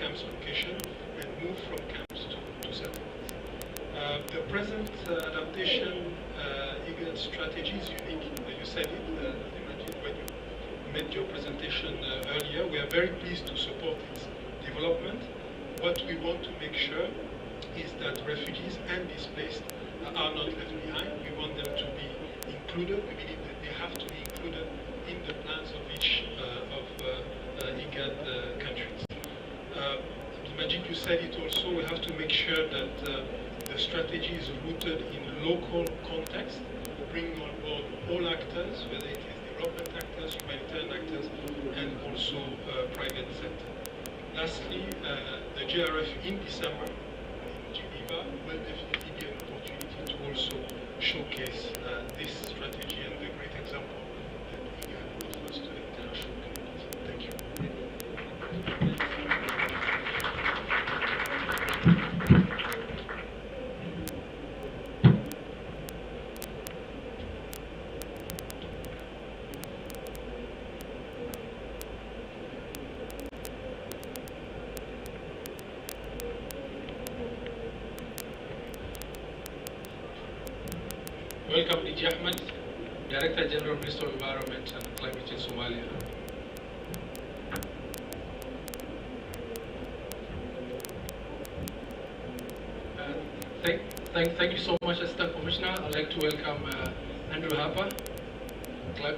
camps location and move from camps to settlements. The present adaptation IGAD strategy is unique. You said it, when you made your presentation earlier. We are very pleased to support its development. What we want to make sure is that refugees and displaced are not left behind. We want them to be included. We believe that they have to be included in the plans of each of IGAD countries. Majid, you said it also, we have to make sure that the strategy is rooted in local context, bringing on board all actors, whether it is development actors, humanitarian actors, and also private sector. Lastly, the JRF in December in Geneva will definitely be an opportunity to also showcase this strategy and the great example that IGAD offers to the international community. Thank you. Welcome, D.J. Ahmed, Director General, Minister of Environment and Climate Change, Somalia. Thank you so much, Assistant Commissioner. I'd like to welcome Andrew Harper,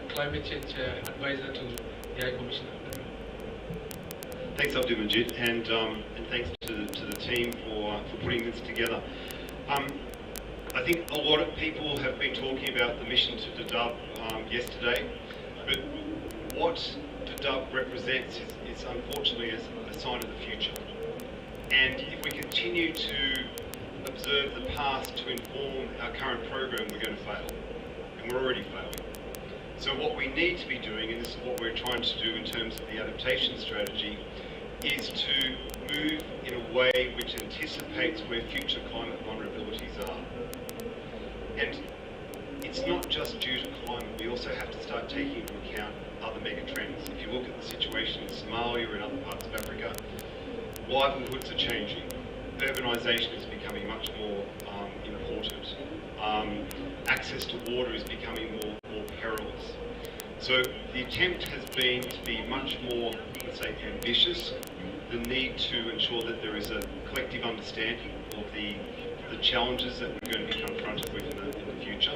Climate Change Advisor to the High Commissioner. Thanks, Abdul Majid, and thanks to the team for putting this together. I think a lot of people have been talking about the mission to Dadaab yesterday, but what Dadaab represents is unfortunately a sign of the future. And if we continue to observe the past to inform our current program, we're going to fail, and we're already failing. So what we need to be doing, and this is what we're trying to do in terms of the adaptation strategy, is to move in a way which anticipates where future climate vulnerabilities are. And it's not just due to climate, we also have to start taking into account other mega trends. If you look at the situation in Somalia and other parts of Africa, livelihoods are changing. Urbanisation is becoming much more important. Access to water is becoming more perilous. So the attempt has been to be much more, let's say, ambitious. The need to ensure that there is a collective understanding of the challenges that we're going to be confronted with in the future.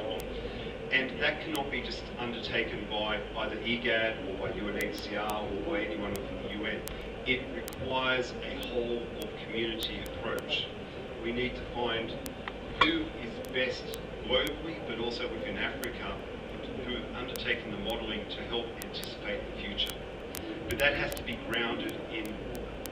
And that cannot be just undertaken by either IGAD or by UNHCR or by anyone within the UN. It requires a whole of community approach. We need to find who is best globally, but also within Africa, who have undertaken the modelling to help anticipate the future. But that has to be grounded in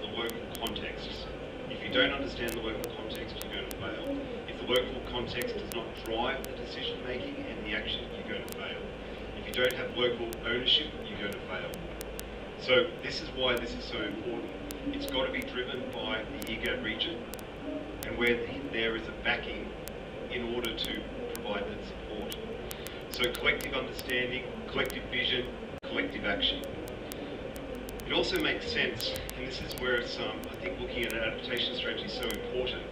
the local contexts. If you don't understand the local context, you're going to fail. If the local context does not drive the decision making and the action, you're going to fail. If you don't have local ownership, you're going to fail. So this is why this is so important. It's got to be driven by the IGAD region, and where there is a backing in order to provide that support. So collective understanding, collective vision, collective action. It also makes sense, and this is where it's, I think looking at an adaptation strategy is so important,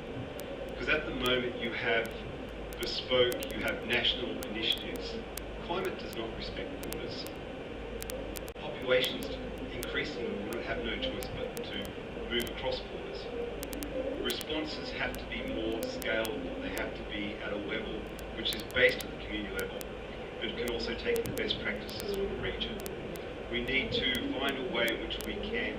because at the moment you have bespoke, you have national initiatives. Climate does not respect borders. Populations increasingly will have no choice but to move across borders. Responses have to be more scalable. They have to be at a level which is based at the community level, but can also take the best practices from the region. We need to find a way in which we can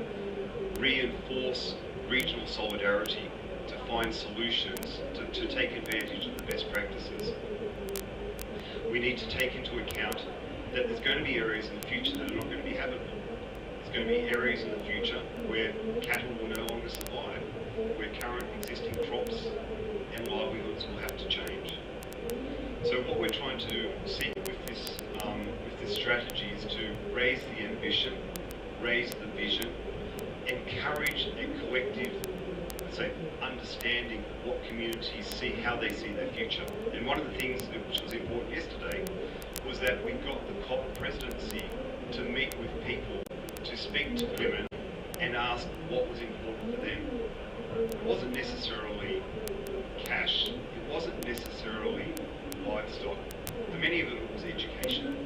reinforce regional solidarity to find solutions, to take advantage of the best practices. We need to take into account that there's going to be areas in the future that are not going to be habitable. There's going to be areas in the future where cattle will no longer survive, where current existing crops and livelihoods will have to change. So what we're trying to seek with this strategy is to raise the ambition, raise the vision, encourage a collective, let's say, understanding of what communities see, how they see their future. And one of the things which was important yesterday was that we got the COP presidency to meet with people, to speak to women and ask what was important for them. wasn't necessarily cash, it wasn't necessarily livestock. For many of them it was education,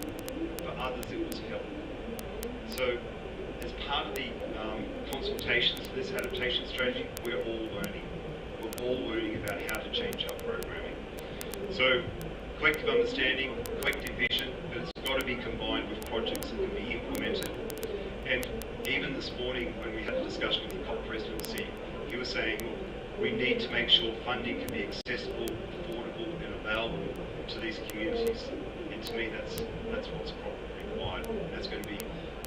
for others it was health. So as part of the consultations for this adaptation strategy, we're all learning. We're all learning about how to change our programming. So collective understanding, collective vision, but it's got to be combined with projects that can be implemented. And even this morning when we had a discussion with the COP presidency, he was saying, look, we need to make sure funding can be accessible, affordable and available to these communities. And to me that's what's probably required. That's going to be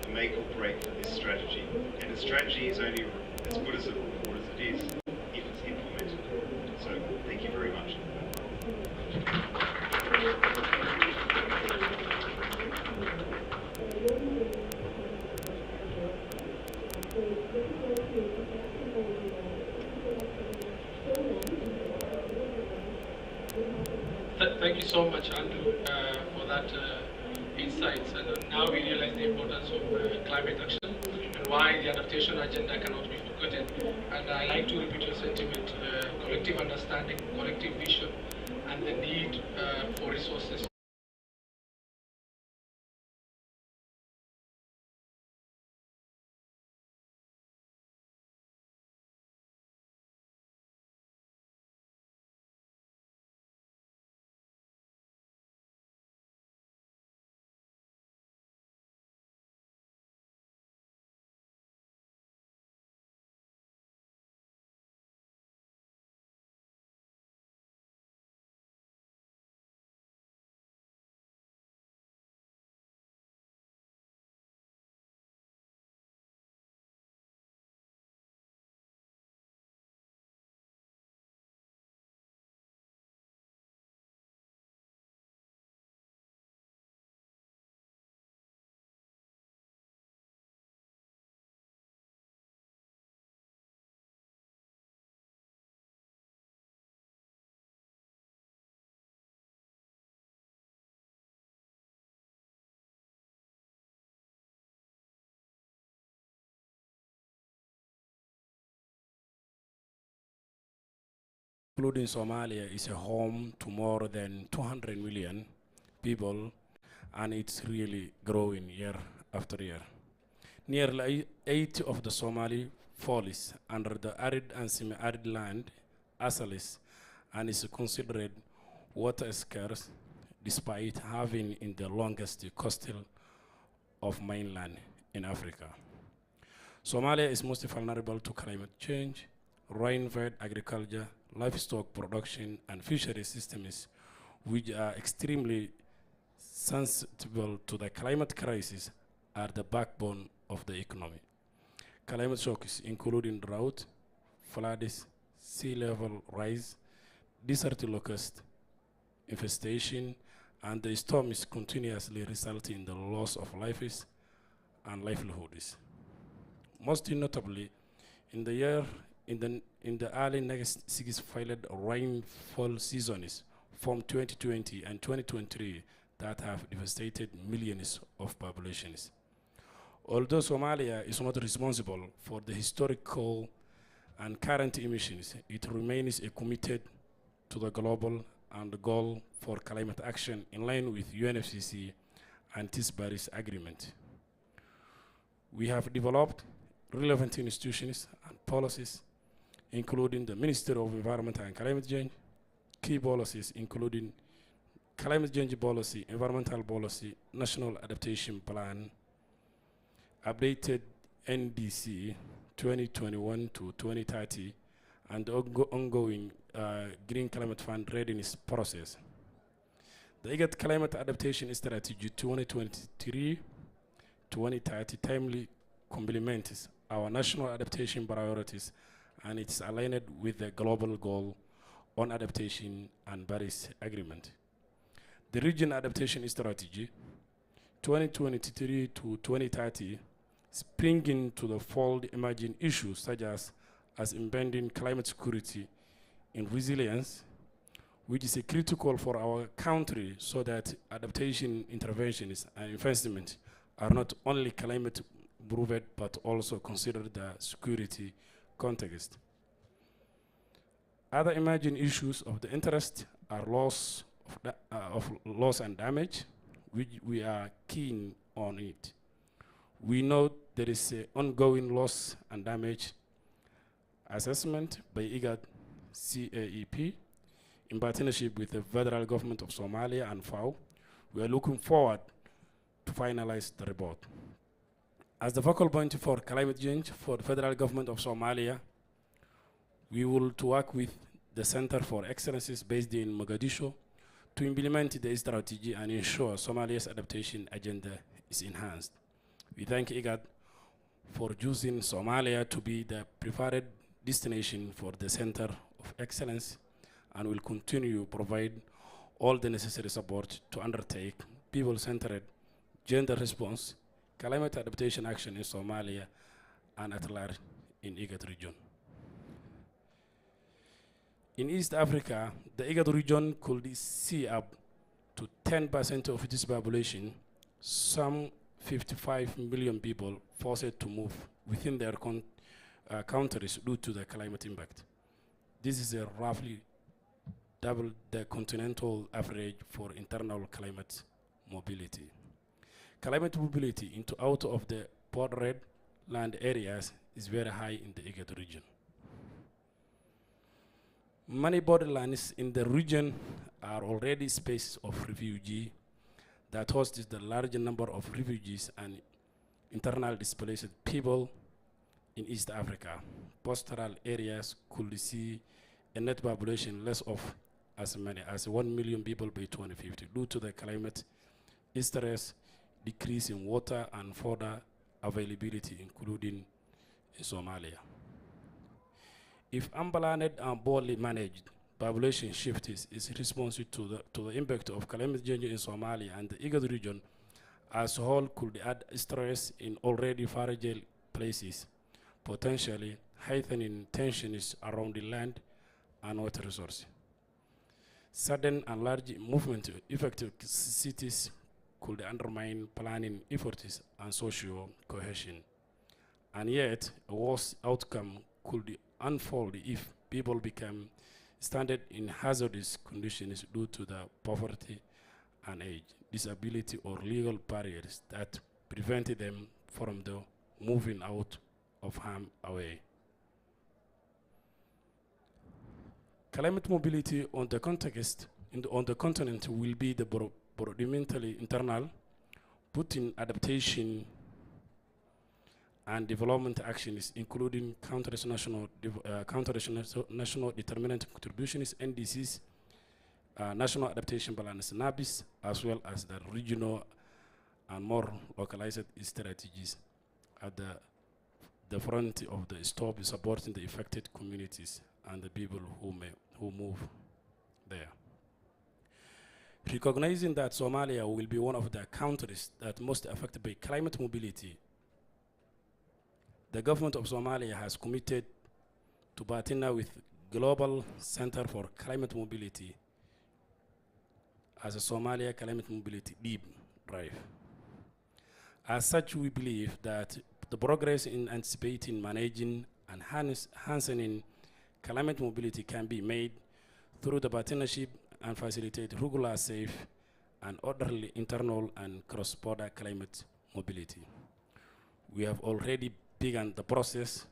the make or break for this strategy. And the strategy is only as good as it is if it's implemented. So thank you very much. Thank you so much, Andrew, for that insights. And now we realize the importance of climate action and why the adaptation agenda cannot be forgotten. And I like to repeat your sentiment: collective understanding, collective vision, and the need for resources. Including Somalia, is a home to more than 200 million people, and it's really growing year after year. Nearly 80% of the Somali falls under the arid and semi-arid land, ASALIS, and is considered water scarce despite having in the longest coastal of mainland in Africa. Somalia is most vulnerable to climate change, rain-fed agriculture, livestock production, and fishery systems, which are extremely sensitive to the climate crisis, are the backbone of the economy. Climate shocks, including drought, floods, sea level rise, desert locust infestation, and the storms continuously result in the loss of lives and livelihoods. Most notably, in the early next 6 failed rainfall seasons from 2020 and 2023 that have devastated millions of populations. Although Somalia is not responsible for the historical and current emissions, it remains committed to the global and the goal for climate action in line with UNFCCC and TIS Paris Agreement. We have developed relevant institutions and policies, including the Ministry of Environment and Climate Change, key policies including climate change policy, environmental policy, national adaptation plan, updated NDC 2021 to 2030, and the ongoing Green Climate Fund readiness process. The IGAD Climate Adaptation Strategy 2023-2030 timely complements our national adaptation priorities, and it's aligned with the global goal on adaptation and Paris Agreement. The Region Adaptation Strategy 2023 to 2030 springing to the fold emerging issues such as impending climate security and resilience, which is critical for our country so that adaptation interventions and investment are not only climate proven but also consider the security context. Other emerging issues of the interest are of loss and damage, which we are keen on it. We know there is an ongoing loss and damage assessment by IGAD CAEP in partnership with the federal government of Somalia and FAO. We are looking forward to finalize the report. As the focal point for climate change for the federal government of Somalia, we will work with the Center for Excellences based in Mogadishu to implement the strategy and ensure Somalia's adaptation agenda is enhanced. We thank IGAD for choosing Somalia to be the preferred destination for the Center of Excellence and will continue to provide all the necessary support to undertake people-centered gender response, climate adaptation action in Somalia and at large in IGAD region. In East Africa, the IGAD region could see up to 10% of its population, some 55 million people forced to move within their countries due to the climate impact. This is roughly double the continental average for internal climate mobility. Climate mobility into out of the border land areas is very high in the IGAD region. Many borderlands in the region are already spaces of refugee that hosts the large number of refugees and internal displaced people in East Africa. Pastoral areas could see a net population less of as many as 1 million people by 2050 due to the climate stress, decrease in water and fodder availability, including in Somalia. If unplanned and poorly managed, population shift is responsive to the impact of climate change in Somalia, and the IGAD region as a whole could add stress in already fragile places, potentially heightening tensions around the land and water resources. Sudden and large movement affected cities could undermine planning efforts and social cohesion. And yet, a worse outcome could unfold if people become stranded in hazardous conditions due to the poverty and age, disability, or legal barriers that prevented them from the moving out of harm away. Climate mobility on the continent will be the predominantly internal, putting adaptation and development actions, including countries' national determinant contributions, NDCs, national adaptation plans, NABIs, as well as the regional and more localized strategies at the front of the stop, supporting the affected communities and the people who move there. Recognizing that Somalia will be one of the countries that most affected by climate mobility, the government of Somalia has committed to partner with Global Center for Climate Mobility as a Somalia Climate Mobility Deep Drive. As such, we believe that the progress in anticipating, managing, and enhancing climate mobility can be made through the partnership and facilitate regular, safe, and orderly internal and cross-border climate mobility. We have already begun the process,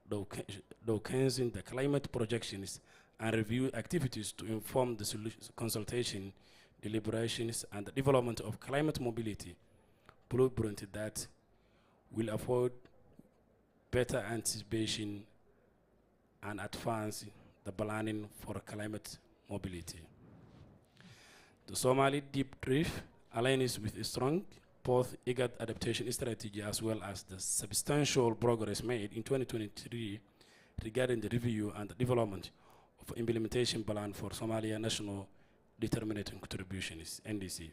documenting the climate projections and review activities to inform the consultation, deliberations, and the development of climate mobility blueprint that will afford better anticipation and advance the planning for climate mobility. The Somali Deep Drive aligns with a strong both IGAD adaptation strategy as well as the substantial progress made in 2023 regarding the review and the development of implementation plan for Somalia National Determinant Contributions, NDC.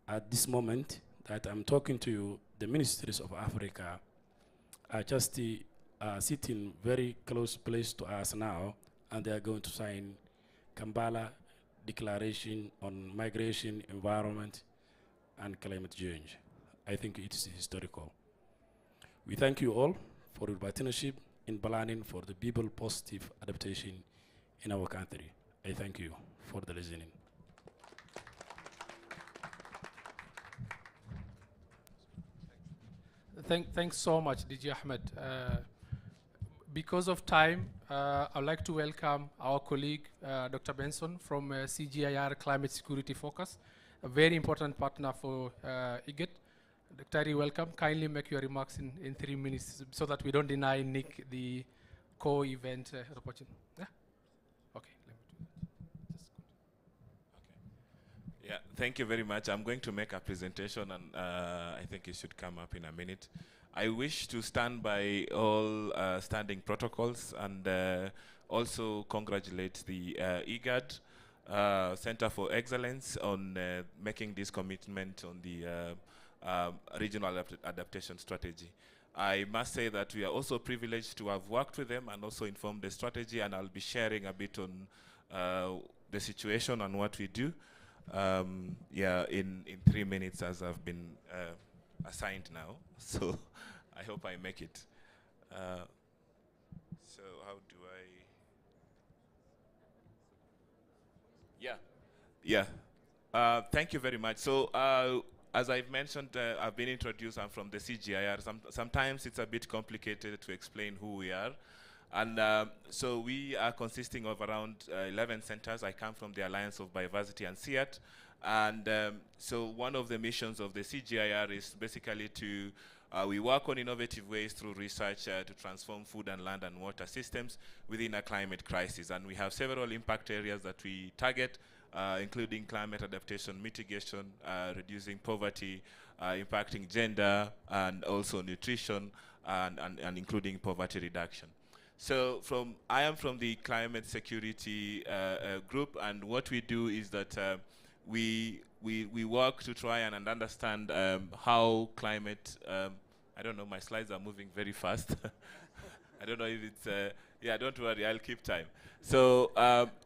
At this moment that I'm talking to you, the ministries of Africa are just sitting very close place to us now, and they are going to sign Kampala Declaration on Migration, Environment, and Climate Change. I think it is historical. We thank you all for your partnership in planning for the people positive adaptation in our country. I thank you for the listening. Thanks so much, DJ Ahmed. Because of time, I'd like to welcome our colleague, Dr. Benson from CGIAR Climate Security Focus, a very important partner for IGAD. Dr. welcome. Kindly make your remarks in 3 minutes so that we don't deny Nick the co-event opportunity. Yeah? Okay. Let me do that. Okay. Yeah, thank you very much. I'm going to make a presentation, and I think it should come up in a minute. I wish to stand by all standing protocols and also congratulate the IGAD Center for Excellence on making this commitment on the regional adaptation strategy. I must say that we are also privileged to have worked with them and also informed the strategy, and I'll be sharing a bit on the situation and what we do in 3 minutes as I've been assigned now. So I hope I make it. So how do I? Thank you very much. So as I've mentioned, I've been introduced. I'm from the CGIAR. Sometimes it's a bit complicated to explain who we are. And so we are consisting of around 11 centers. I come from the Alliance of Biodiversity and CIAT. And so one of the missions of the CGIAR is basically to, we work on innovative ways through research to transform food and land and water systems within a climate crisis. And we have several impact areas that we target, including climate adaptation, mitigation, reducing poverty, impacting gender, and also nutrition, and including poverty reduction. So I am from the climate security group, and what we do is that we work to try and understand how climate, I don't know, my slides are moving very fast. I don't know if it's, yeah, don't worry, I'll keep time. So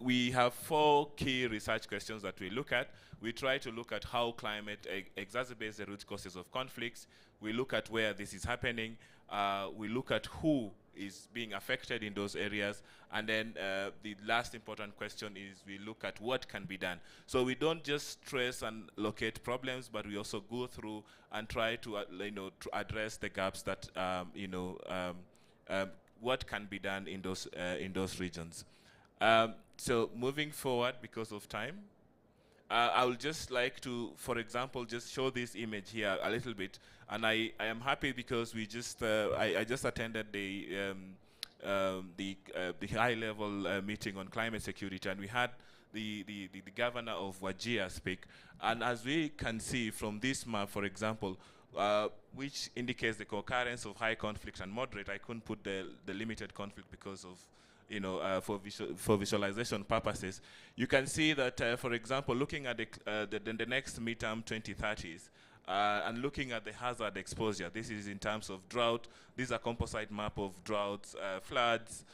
we have 4 key research questions that we look at. We try to look at how climate exacerbates the root causes of conflicts. We look at where this is happening. We look at who is being affected in those areas. And then the last important question is we look at what can be done. So we don't just trace and locate problems, but we also go through and try to, to address the gaps that, what can be done in those regions. So moving forward, because of time, I would just like to, for example, just show this image here a little bit. And I am happy because we just, I just attended the high-level meeting on climate security, and we had the governor of Wajir speak. And as we can see from this map, for example, which indicates the concurrence of high conflict and moderate. I couldn't put the limited conflict because of, for visualization purposes. You can see that, for example, looking at the next midterm 2030s, and looking at the hazard exposure, this is in terms of drought. This is a composite map of droughts, floods,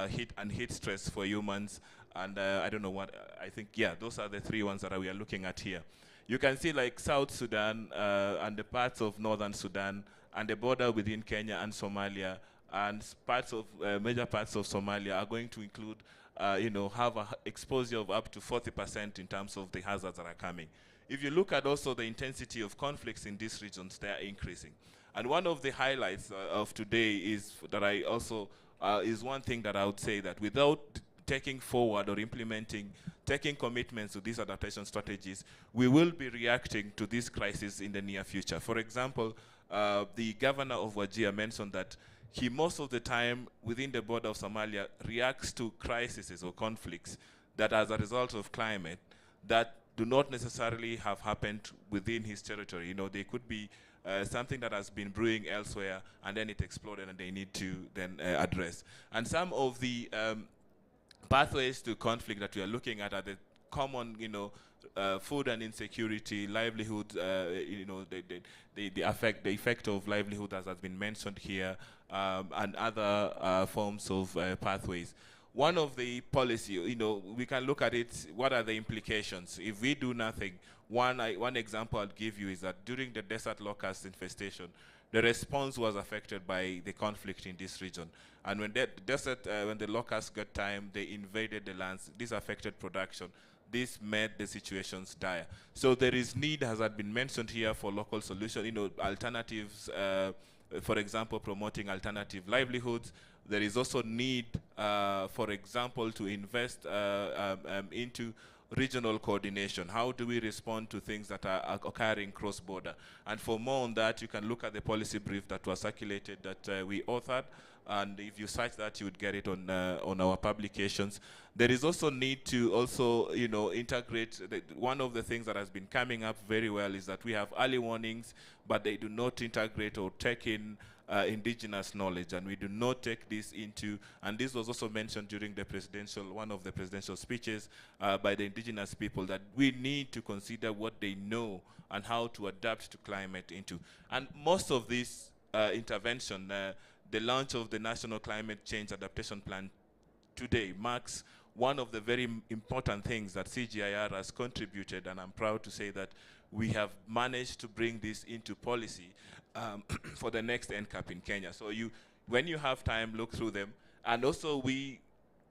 heat stress for humans, and I don't know what, I think, yeah, those are the 3 ones that we are looking at here. You can see like South Sudan and the parts of Northern Sudan and the border within Kenya and Somalia, and parts of major parts of Somalia are going to include, have an exposure of up to 40% in terms of the hazards that are coming. If you look at also the intensity of conflicts in these regions, they are increasing. And one of the highlights of today is that I also, is one thing that I would say that without taking forward or taking commitments to these adaptation strategies, we will be reacting to this crisis in the near future. For example, the governor of Wajir mentioned that he most of the time within the border of Somalia reacts to crises or conflicts that as a result of climate that do not necessarily have happened within his territory. They could be something that has been brewing elsewhere, and then it exploded and they need to then address. And some of the pathways to conflict that we are looking at are the common, food and insecurity, livelihood, the effect of livelihood as has been mentioned here, and other forms of pathways. One of the policy, we can look at it, what are the implications? If we do nothing, one example I'll give you is that during the desert locust infestation, the response was affected by the conflict in this region. And when when the locusts got time, they invaded the lands. This affected production. This made the situations dire. So there is need, as had been mentioned here, for local solution, alternatives, for example, promoting alternative livelihoods. There is also need, for example, to invest into regional coordination. How do we respond to things that are occurring cross-border? And for more on that, you can look at the policy brief that was circulated that we authored. And if you search that, you would get it on our publications. There is also need to also, integrate. One of the things that has been coming up very well is that we have early warnings, but they do not integrate or take in indigenous knowledge, and we do not take this into, and this was also mentioned during the one of the presidential speeches by the indigenous people, that we need to consider what they know and how to adapt to climate into. And most of this intervention, the launch of the National Climate Change Adaptation Plan today marks one of the very important things that CGIAR has contributed, and I'm proud to say that we have managed to bring this into policy for the next NCAP in Kenya. So when you have time, look through them. And also we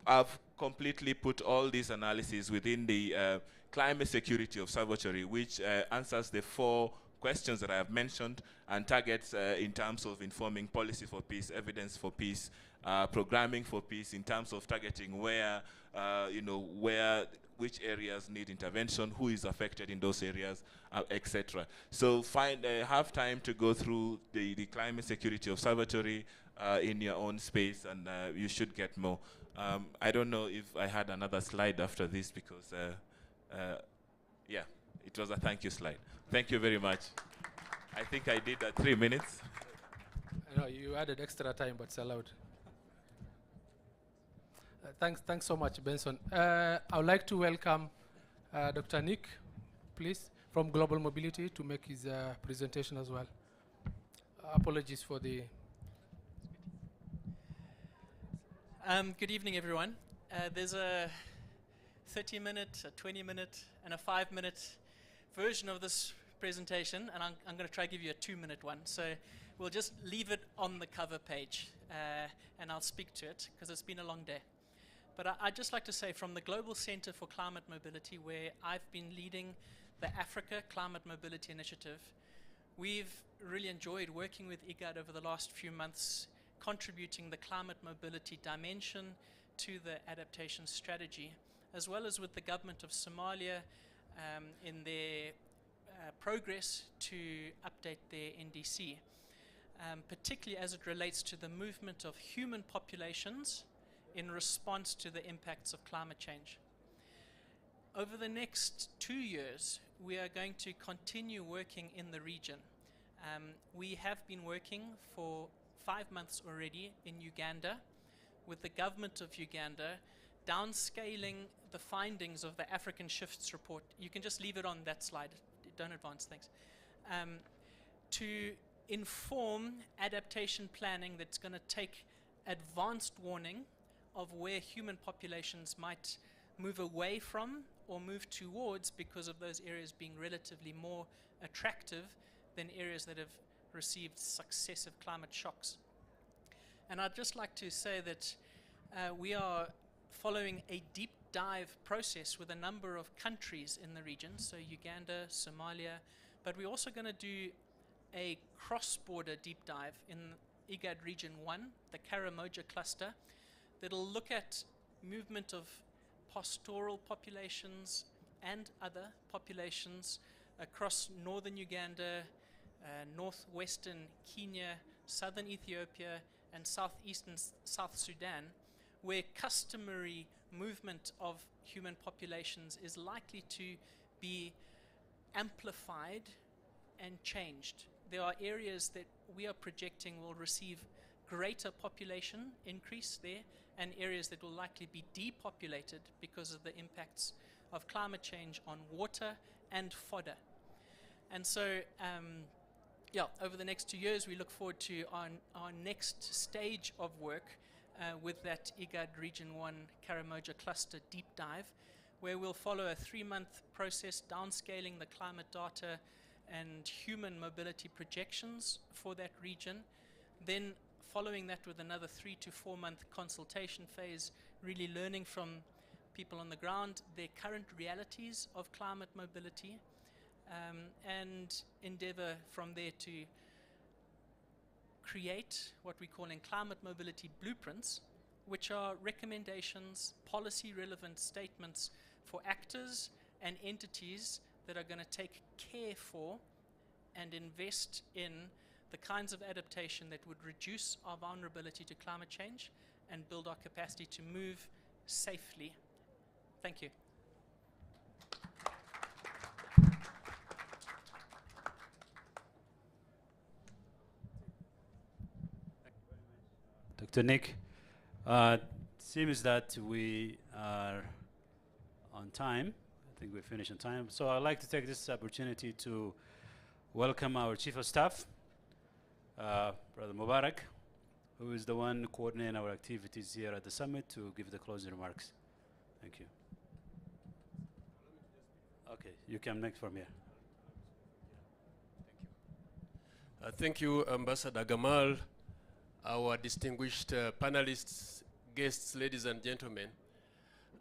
have completely put all these analyses within the Climate Security Observatory, which answers the 4 questions that I have mentioned and targets in terms of informing policy for peace, evidence for peace, programming for peace, in terms of targeting which areas need intervention, who is affected in those areas, etc. So have time to go through the Climate Security Observatory in your own space, and you should get more. I don't know if I had another slide after this, because yeah, it was a thank you slide. Thank you very much. I think I did 3 minutes. I know you added extra time, but it's allowed. Thanks so much, Benson. I would like to welcome Dr. Nick, please, from Global Mobility, to make his presentation as well. Apologies for the... Good evening, everyone. There's a 30-minute, a 20-minute, and a 5-minute version of this presentation, and I'm going to try to give you a 2-minute one. So we'll just leave it on the cover page, and I'll speak to it, because it's been a long day. But I'd just like to say, from the Global Center for Climate Mobility, where I've been leading the Africa Climate Mobility Initiative, we've really enjoyed working with IGAD over the last few months, contributing the climate mobility dimension to the adaptation strategy, as well as with the government of Somalia in their progress to update their NDC, particularly as it relates to the movement of human populations in response to the impacts of climate change. Over the next 2 years, we are going to continue working in the region. We have been working for 5 months already in Uganda with the government of Uganda, downscaling the findings of the African Shifts report. You can just leave it on that slide. Don't advance, thanks. To inform adaptation planning that's going to take advanced warning of where human populations might move away from or move towards, because of those areas being relatively more attractive than areas that have received successive climate shocks. And I'd just like to say that we are following a deep dive process with a number of countries in the region, so Uganda, Somalia, but we're also going to do a cross-border deep dive in IGAD Region 1, the Karamoja cluster, that'll look at movement of pastoral populations and other populations across northern Uganda, northwestern Kenya, southern Ethiopia, and southeastern South Sudan, where customary movement of human populations is likely to be amplified and changed. There are areas that we are projecting will receive greater population increase there, and areas that will likely be depopulated because of the impacts of climate change on water and fodder. And so, yeah, over the next 2 years, we look forward to our next stage of work with that IGAD Region 1 Karamoja cluster deep dive, where we'll follow a 3-month process downscaling the climate data and human mobility projections for that region. Then following that with another 3 to 4 month consultation phase, really learning from people on the ground, their current realities of climate mobility, and endeavor from there to create what we call in climate mobility blueprints, which are recommendations, policy relevant statements for actors and entities that are going to take care for and invest in the kinds of adaptation that would reduce our vulnerability to climate change and build our capacity to move safely. Thank you. Dr. Nick, seems that we are on time. I think we finished on time. So I'd like to take this opportunity to welcome our Chief of Staff, Brother Mubarak, who is the one coordinating our activities here at the summit, to give the closing remarks. Thank you. Okay, you can next from here. Thank you, Ambassador Gamal, our distinguished panelists, guests, ladies and gentlemen.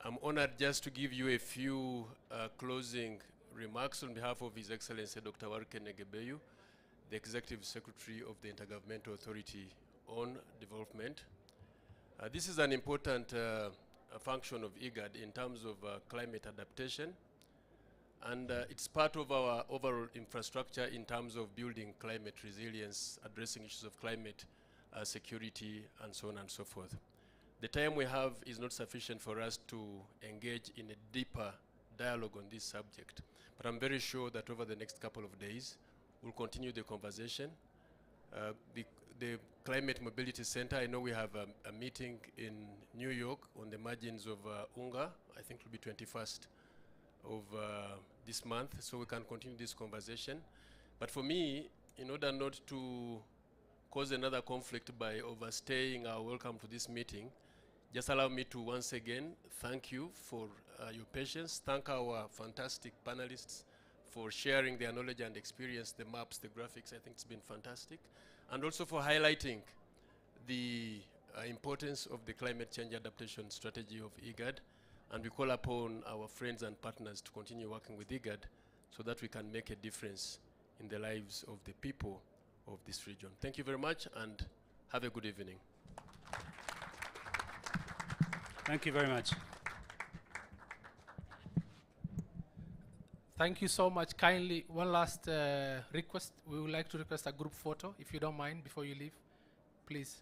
I'm honored just to give you a few closing remarks on behalf of His Excellency Dr. Warke Negebeyu, the Executive Secretary of the Intergovernmental Authority on Development. This is an important function of IGAD in terms of climate adaptation, and it's part of our overall infrastructure in terms of building climate resilience, addressing issues of climate security, and so on and so forth. The time we have is not sufficient for us to engage in a deeper dialogue on this subject, but I'm very sure that over the next couple of days, we'll continue the conversation. The Climate Mobility Center, I know we have a meeting in New York on the margins of UNGA. I think it will be 21st of this month, so we can continue this conversation. But for me, in order not to cause another conflict by overstaying our welcome to this meeting, just allow me to once again thank you for your patience, thank our fantastic panelists for sharing their knowledge and experience, the maps, the graphics. I think it's been fantastic. And also for highlighting the importance of the climate change adaptation strategy of IGAD. And we call upon our friends and partners to continue working with IGAD so that we can make a difference in the lives of the people of this region. Thank you very much, and have a good evening. Thank you very much. Thank you so much. Kindly, one last request. We would like to request a group photo, if you don't mind, before you leave, please.